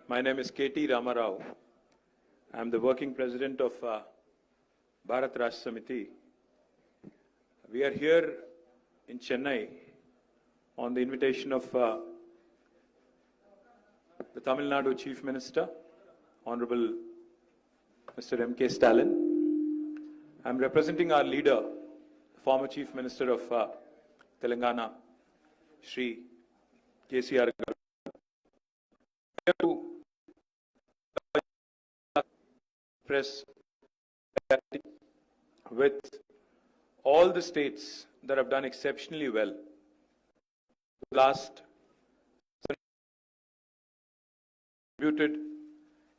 My name is KTR. I am the working president of Bharat Rashtra Samiti. We are here in Chennai on the invitation of the Tamil Nadu Chief Minister, Honorable Mr. M.K. Stalin. I am representing our leader, the former Chief Minister of Telangana, Shri KCR. To press with all the states that have done exceptionally well last contributed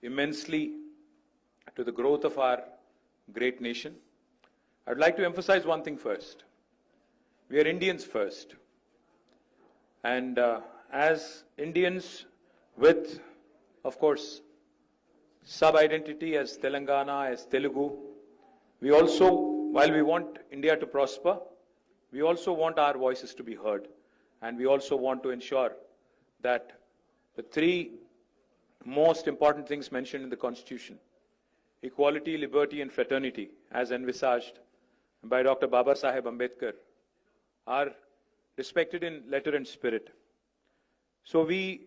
immensely to the growth of our great nation. I'd like to emphasize one thing first. We are Indians first. And as Indians with, of course, sub-identity as Telangana, as Telugu, we also, while we want India to prosper, we also want our voices to be heard. And we also want to ensure that the three most important things mentioned in the Constitution, equality, liberty and fraternity, as envisaged by Dr. Baba Saheb Ambedkar, are respected in letter and spirit. So we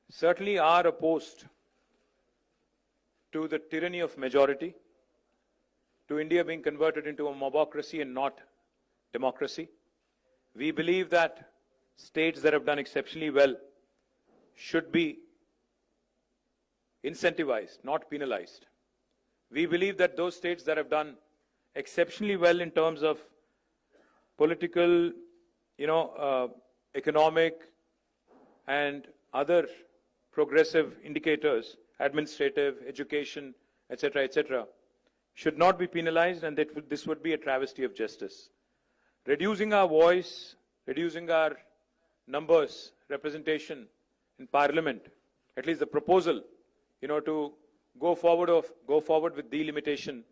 certainly are opposed to the tyranny of majority, to India being converted into a mobocracy and not democracy. We believe that states that have done exceptionally well should be incentivized, not penalized. We believe that those states that have done exceptionally well in terms of political, economic and other progressive indicators, administrative, education, etc., should not be penalized, and that this would be a travesty of justice. Reducing our voice, reducing our numbers, representation in Parliament, at least the proposal, to go forward with delimitation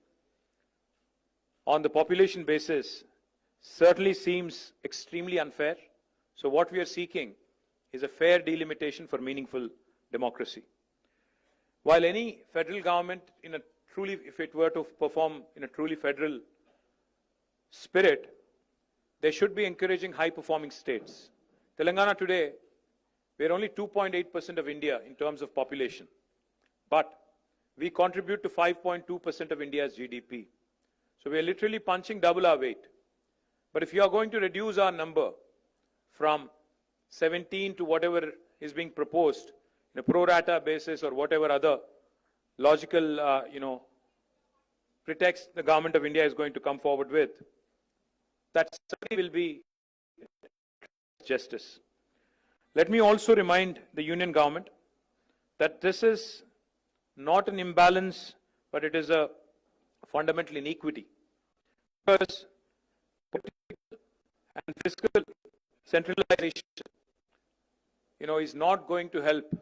on the population basis certainly seems extremely unfair. So what we are seeking is a fair delimitation for meaningful democracy. While any federal government if it were to perform in a truly federal spirit, they should be encouraging high-performing states. Telangana today, we are only 2.8% of India in terms of population, but we contribute to 5.2% of India's GDP. So we are literally punching double our weight. But if you are going to reduce our number from 17 to whatever is being proposed in a pro rata basis or whatever other logical, pretext the government of India is going to come forward with, that certainly will be justice. Let me also remind the union government that this is not an imbalance, but it is a fundamental inequity. Because political and fiscal centralization, is not going to help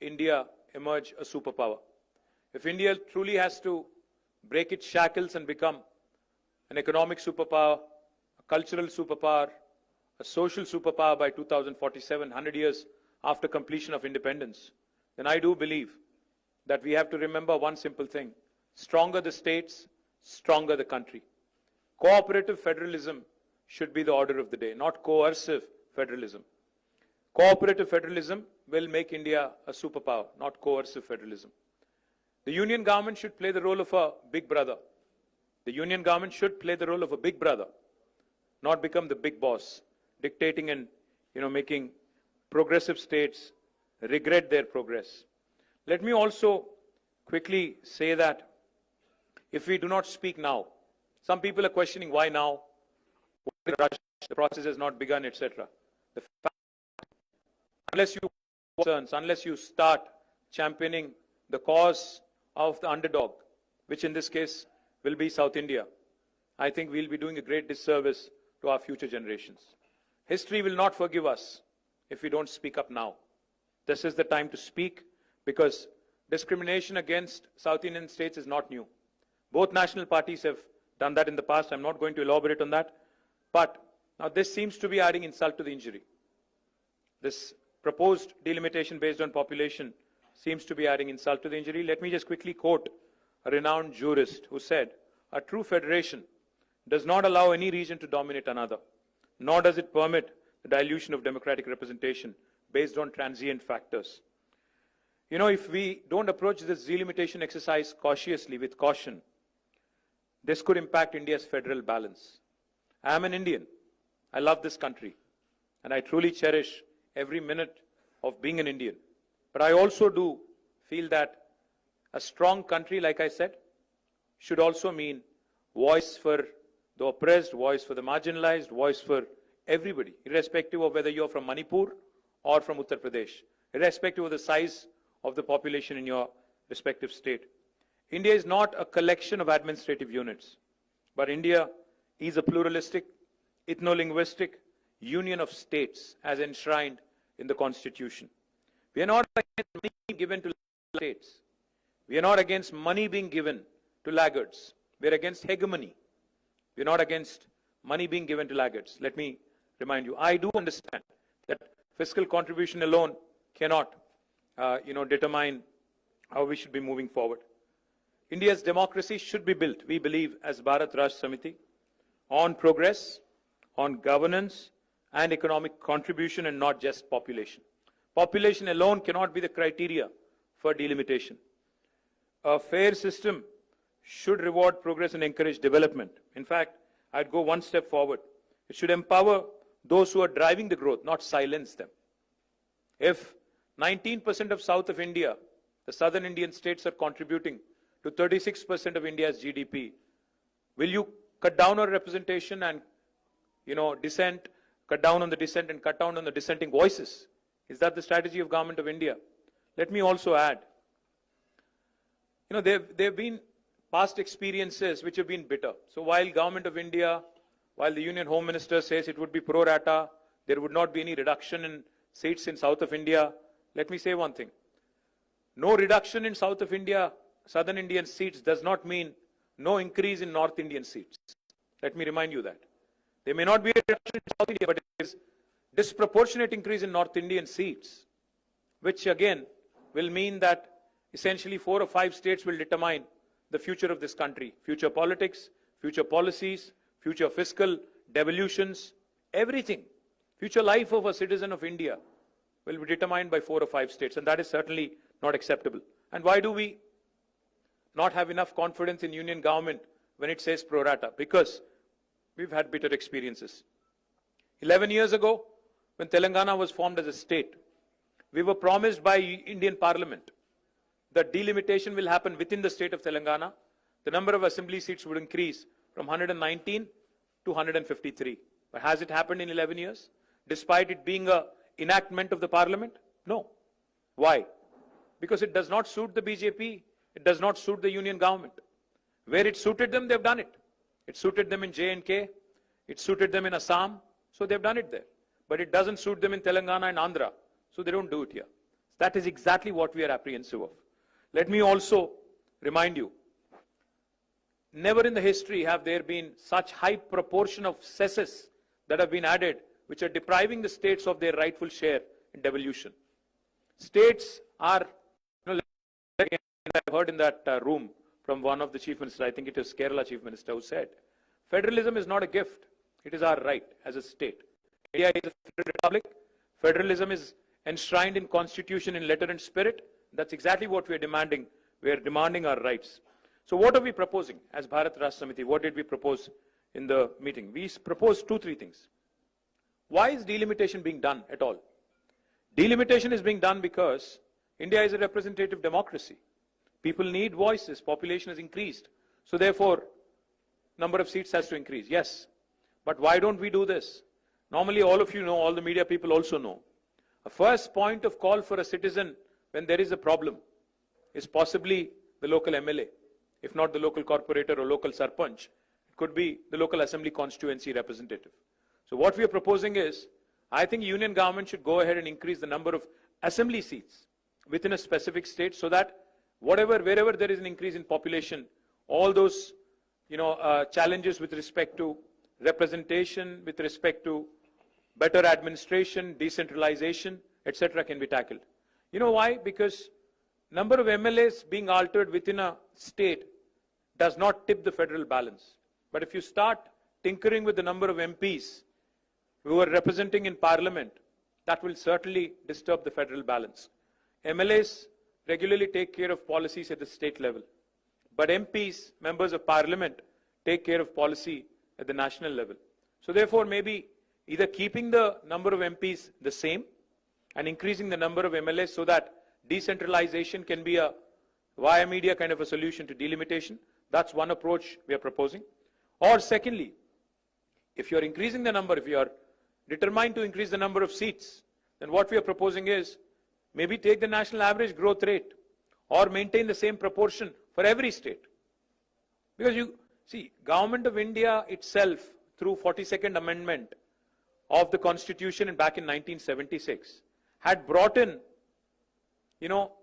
India emerge a superpower. If India truly has to break its shackles and become an economic superpower, a cultural superpower, a social superpower by 2047, 100 years after completion of independence, then I do believe that we have to remember one simple thing. Stronger the states, stronger the country. Cooperative federalism should be the order of the day, not coercive federalism. Cooperative federalism will make India a superpower, not coercive federalism. The union government should play the role of a big brother. The union government should play the role of a big brother, not become the big boss, dictating and making progressive states regret their progress. Let me also quickly say that if we do not speak now, some people are questioning why now, the process has not begun, etc. The fact, unless you start championing the cause of the underdog, which in this case will be South India, I think we'll be doing a great disservice to our future generations. History will not forgive us if we don't speak up now. This is the time to speak, because discrimination against South Indian states is not new. Both national parties have done that in the past. I'm not going to elaborate on that. But now this seems to be adding insult to the injury. This proposed delimitation based on population seems to be adding insult to the injury. Let me just quickly quote a renowned jurist who said, "A true federation does not allow any region to dominate another, nor does it permit the dilution of democratic representation based on transient factors." You know, if we don't approach this delimitation exercise cautiously, with caution, this could impact India's federal balance. I am an Indian. I love this country, and I truly cherish every minute of being an Indian. But I also do feel that a strong country, like I said, should also mean voice for the oppressed, voice for the marginalized, voice for everybody, irrespective of whether you're from Manipur or from Uttar Pradesh, irrespective of the size of the population in your respective state. India is not a collection of administrative units, but India is a pluralistic, ethno-linguistic union of states as enshrined in the Constitution. We are not against money being given to states. We are not against money being given to laggards. We are against hegemony. We are not against money being given to laggards. Let me remind you, I do understand that fiscal contribution alone cannot, determine how we should be moving forward. India's democracy should be built, we believe, as Bharat Rashtra Samiti, on progress, on governance and economic contribution, and not just population. Population alone cannot be the criteria for delimitation. A fair system should reward progress and encourage development. In fact, I'd go one step forward. It should empower those who are driving the growth, not silence them. If 19% of South of India, the southern Indian states, are contributing to 36% of India's GDP, will you cut down on representation and, dissent, cut down on the dissent and cut down on the dissenting voices? Is that the strategy of Government of India? Let me also add, there have been past experiences which have been bitter. So while Government of India, while the Union Home Minister says it would be pro rata, there would not be any reduction in seats in South of India, let me say one thing. No reduction in South of India, Southern Indian seats, does not mean no increase in North Indian seats. Let me remind you that. There may not be a reduction in South India, but it is disproportionate increase in North Indian seats, which again will mean that essentially 4 or 5 states will determine the future of this country, future politics, future policies, future fiscal devolutions, everything. Future life of a citizen of India will be determined by 4 or 5 states, and that is certainly not acceptable. And why do we not have enough confidence in union government when it says pro rata? Because we've had bitter experiences. 11 years ago, when Telangana was formed as a state, we were promised by Indian Parliament that delimitation will happen within the state of Telangana. The number of assembly seats would increase from 119 to 153. But has it happened in 11 years? Despite it being an enactment of the Parliament? No. Why? Because it does not suit the BJP. It does not suit the union government. Where it suited them, they've done it. It suited them in J&K. It suited them in Assam. So they've done it there. But it doesn't suit them in Telangana and Andhra. So they don't do it here. That is exactly what we are apprehensive of. Let me also remind you, never in the history have there been such high proportion of cesses that have been added, which are depriving the states of their rightful share in devolution. States are, I've heard in that room from one of the chief ministers, I think it was Kerala chief minister, who said, federalism is not a gift, it is our right as a state. India is a federal republic. Federalism is enshrined in constitution in letter and spirit. That's exactly what we are demanding. We are demanding our rights. So what are we proposing as Bharat Rashtra Samiti? What did we propose in the meeting? We proposed 2-3 things. Why is delimitation being done at all? Delimitation is being done because India is a representative democracy. People need voices. Population has increased. So therefore, number of seats has to increase. Yes. But why don't we do this? Normally, all of you know, all the media people also know. A first point of call for a citizen when there is a problem is possibly the local MLA, if not the local corporator or local sarpanch. It could be the local assembly constituency representative. So what we are proposing is, I think union government should go ahead and increase the number of assembly seats within a specific state, so that wherever there is an increase in population, all those challenges with respect to representation, with respect to better administration, decentralization, etc. can be tackled. You know why? Because number of MLAs being altered within a state does not tip the federal balance. But if you start tinkering with the number of MPs who are representing in parliament, that will certainly disturb the federal balance. MLAs regularly take care of policies at the state level, but MPs, members of parliament, take care of policy at the national level. So therefore, maybe either keeping the number of MPs the same and increasing the number of MLAs so that decentralization can be a via media kind of a solution to delimitation. That's one approach we are proposing. Or secondly, if you're increasing the number, if you are determined to increase the number of seats, then what we are proposing is maybe take the national average growth rate or maintain the same proportion for every state. Because you see, Government of India itself, through 42nd Amendment of the Constitution and back in 1976, had brought in,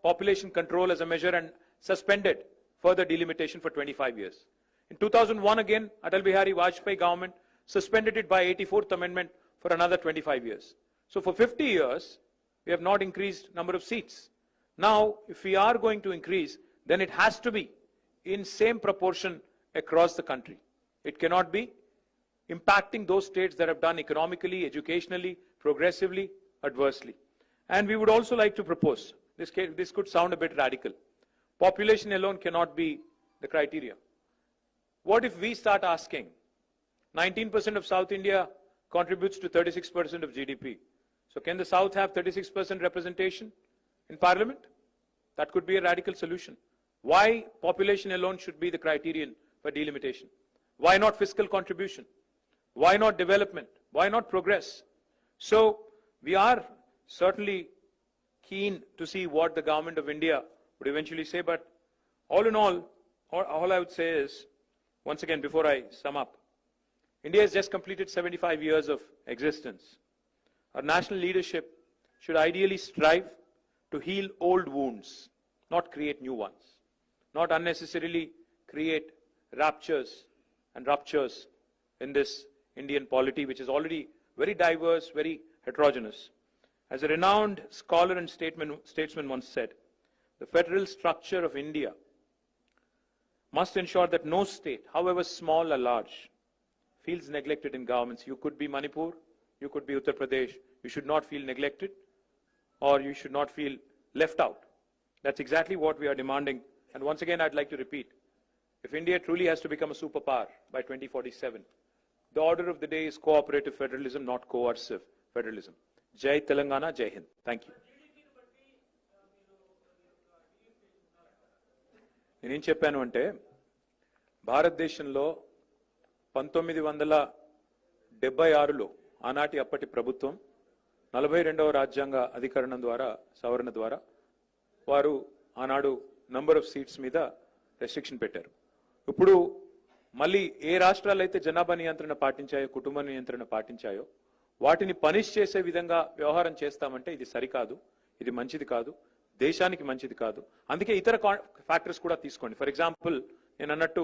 population control as a measure and suspended further delimitation for 25 years. In 2001 again, Atal Bihari Vajpayee government suspended it by 84th Amendment for another 25 years. So for 50 years, we have not increased number of seats. Now, if we are going to increase, then it has to be in same proportion across the country. It cannot be impacting those states that have done economically, educationally, progressively, adversely. And we would also like to propose, this could sound a bit radical. Population alone cannot be the criteria. What if we start asking, 19% of South India contributes to 36% of GDP. So can the South have 36% representation in Parliament? That could be a radical solution. Why population alone should be the criterion for delimitation? Why not fiscal contribution? Why not development? Why not progress? So we are certainly keen to see what the Government of India would eventually say, but all in all I would say is, once again, before I sum up, India has just completed 75 years of existence. Our national leadership should ideally strive to heal old wounds, not create new ones, not unnecessarily create ruptures in this Indian polity, which is already very diverse, very heterogeneous. As a renowned scholar and statesman once said, the federal structure of India must ensure that no state, however small or large, feels neglected in governments. You could be Manipur, you could be Uttar Pradesh. You should not feel neglected, or you should not feel left out. That's exactly what we are demanding. And once again, I'd like to repeat, if India truly has to become a superpower by 2047, the order of the day is cooperative federalism, not coercive federalism. Jai Telangana, Jai Hind. Thank you. నేనేం చెప్పాను అంటే భారతదేశంలో 1976లో ఆనాటి అప్పటి ప్రభుత్వం 42వ రాజ్యాంగ అధికరణం ద్వారా సవరణ ద్వారా వారు ఆనాడు నంబర్ ఆఫ్ సీట్స్ మీద రెస్ట్రిక్షన్ పెట్టారు. ఇప్పుడు మళ్ళీ ఏ రాష్ట్రాలు అయితే జనాభా నియంత్రణ పాటించాయో, కుటుంబ నియంత్రణ పాటించాయో వాటిని పనిష్ చేసే విధంగా వ్యవహారం చేస్తామంటే ఇది సరికాదు, ఇది మంచిది కాదు, దేశానికి మంచిది కాదు. అందుకే ఇతర ఫ్యాక్టర్స్ కూడా తీసుకోండి. ఫర్ ఎగ్జాంపుల్ నేను అన్నట్టు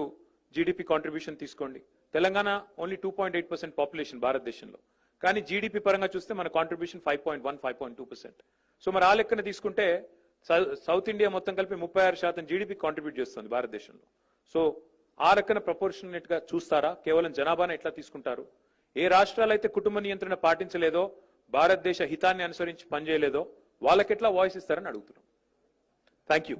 జీడిపి కాంట్రిబ్యూషన్ తీసుకోండి. తెలంగాణ ఓన్లీ 2.8% పాపులేషన్ భారతదేశంలో, కానీ జీడిపి పరంగా చూస్తే మన కాంట్రిబ్యూషన్ 5.1, 5.2%. సో మరి ఆ లెక్కన తీసుకుంటే సౌత్ ఇండియా మొత్తం కలిపి 36% జీడిపి కాంట్రిబ్యూట్ చేస్తుంది భారతదేశంలో. సో ఆ లెక్కన ప్రపోర్షనేట్ గా చూస్తారా? కేవలం జనాభాను ఎట్లా తీసుకుంటారు? ఏ రాష్ట్రాలైతే కుటుంబ నియంత్రణ పాటించలేదో, భారతదేశ హితాన్ని అనుసరించి పనిచేయలేదో వాళ్ళకెట్లా వాయిస్ ఇస్తారని అడుగుతున్నాం. Thank you.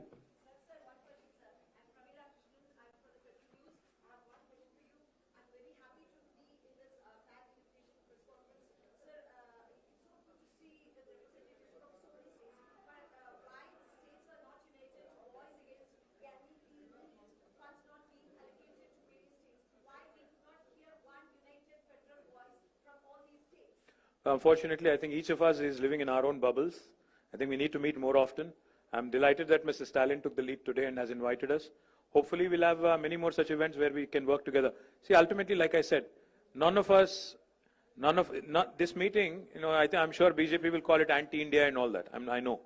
Unfortunately, I think each of us is living in our own bubbles. I think we need to meet more often. I'm delighted that Mr. Stalin took the lead today and has invited us. Hopefully, we'll have many more such events where we can work together. See, ultimately, like I said, this meeting, I'm sure BJP will call it anti-India and all that. I know.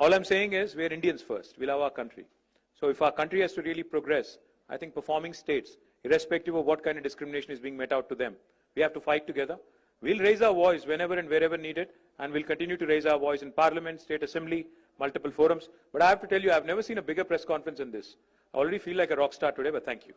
All I'm saying is we're Indians first. We love our country. So if our country has to really progress, I think performing states, irrespective of what kind of discrimination is being met out to them, we have to fight together. We'll raise our voice whenever and wherever needed, and we'll continue to raise our voice in Parliament, State Assembly, multiple forums. But I have to tell you, I've never seen a bigger press conference than this. I already feel like a rock star today, but thank you.